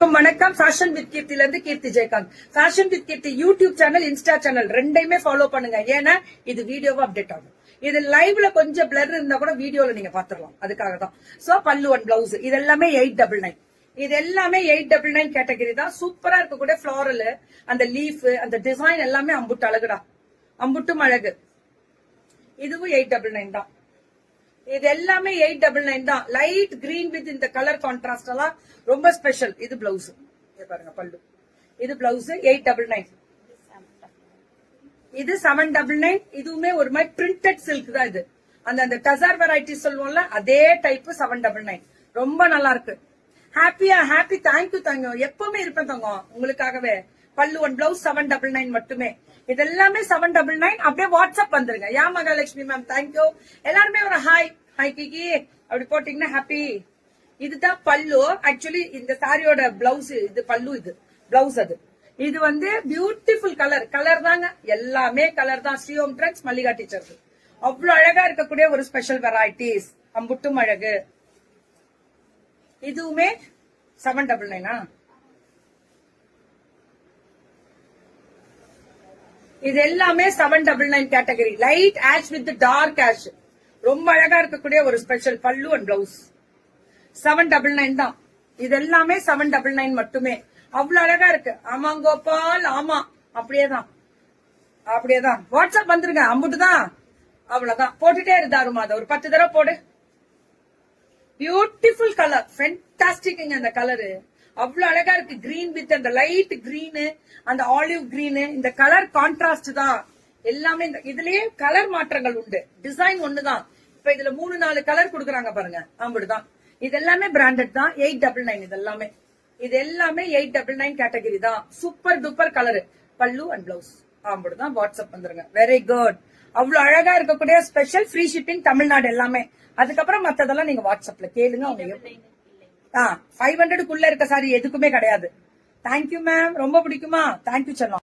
வணக்கம். Fashion with கீர்த்தில இருந்து Keerthi Jayakanth. Fashion with Keerthi YouTube channel, insta channel ரெண்டையுமே ஃபாலோ பண்ணுங்க. ஏன்னா இது வீடியோவா அப்டேட் ஆகும். இது லைவ்ல கொஞ்சம் பிளர் இருந்தா கூட வீடியோல நீங்க பாத்துடலாம். அதுக்காக தான். சோ பல்லு ஒன் பிளவுஸ் இது எல்லாமே 899. இது எல்லாமே 899 கேட்டகரி தான். சூப்பரா இருக்கக்கூடிய ஃபிளாரல், அந்த லீஃப், அந்த டிசைன் எல்லாமே அம்புட்டு அழகுடா, அம்புட்டும் அழகு. இதுவும் 899 தான். இது எல்லாமே 899 தான். லைட் கிரீன் வித் இந்த கலர் கான்ட்ராஸ்ட் எல்லாம் ரொம்ப ஸ்பெஷல். இது பிளவுஸ் பாருங்க, பல்லு. இது பிளவுஸ் 899. இது 799. இதுவுமே ஒரு மாதிரி பிரிண்டட் சில்க் தான். இது அந்த டசர் வெரைட்டி சொல்லுவோம்ல, அதே டைப் 799. ரொம்ப நல்லா இருக்கு. ஹாப்பி. தேங்க்யூ. எப்பவுமே இருப்பேன் தங்கம் உங்களுக்காகவே. பல்லு ஒன் பிளவுஸ் 799 மட்டுமே. இது எல்லாமே 799. அப்படியே வாட்ஸ்அப் வந்துருங்க. யா மகாலட்சுமி மேம், தேங்க்யூ. எல்லாருமே ஒரு ஹாய் கிகி அப்படி போட்டீங்கன்னா ஹாப்பி. இதுதான் பல்லு. ஆக்சுவலி இந்த சாரியோட பிளவுஸ் இது, பல்லு இது, பிளவுஸ் அது. இது வந்து பியூட்டிஃபுல் கலர் தாங்க. எல்லாமே கலர் தான். ஸ்ரீஓம் ட்ரெண்ட்ஸ், மல்லிகா டீச்சர். அவ்வளவு அழகா இருக்கக்கூடிய ஒரு ஸ்பெஷல் வெரைட்டிஸ். அம்புட்டும் அழகு. இதுவுமே 799. இது எல்லாமே 799 category. Light ash with dark ash. ரொம்ப அழகா இருக்கக்கூடிய ஒரு ஸ்பெஷல் பல்லு அண்ட் பிளவுஸ் 799 தான். இது எல்லாமே 799 மட்டுமே. அவ்வளவு அழகா இருக்கு. ஆமா கோபால், ஆமா. அப்படியேதான். வாட்ஸ்அப் வந்துருங்க. அம்புட்டு தான். அவ்வளவுதான். போட்டுட்டே இருந்தாருமா. அதை ஒரு 10 தடவை போடு. பியூட்டிஃபுல் கலர், ஃபென்டாஸ்டிக்ங்க. அந்த கலரு அவ்வளவு அழகா இருக்கு. கிரீன் வித் அந்த லைட் கிரீன், அந்த ஆலிவ் கிரீன், இந்த கலர் கான்ட்ராஸ்ட் தான். எல்லாமே இதுலயே கலர் மாற்றங்கள் உண்டு. டிசைன் ஒண்ணுதான். இப்ப இதுல 3-4 கலர் கொடுக்குறாங்க பாருங்க. அப்படிதான். இது எல்லாமே பிராண்டட் தான். 899. இது எல்லாமே 899 கேட்டகரி தான். சூப்பர் டூப்பர் கலர் பல்லு அண்ட் பிளவுஸ். அப்படிதான். வாட்ஸ்அப் வந்துருங்க. Very good. அவ்வளவு அழகா இருக்கக்கூடிய ஸ்பெஷல் ஃப்ரீ ஷிப்பிங் தமிழ்நாடு எல்லாமே. அதுக்கப்புறம் மத்ததெல்லாம் நீங்க வாட்ஸ்அப்ல கேளுங்க. அவங்க 500க்குள்ள இருக்க சாரி எதுக்குமே கிடையாது. Thank you ma'am. ரொம்ப பிடிக்குமா? தேங்க்யூ செல்லம்.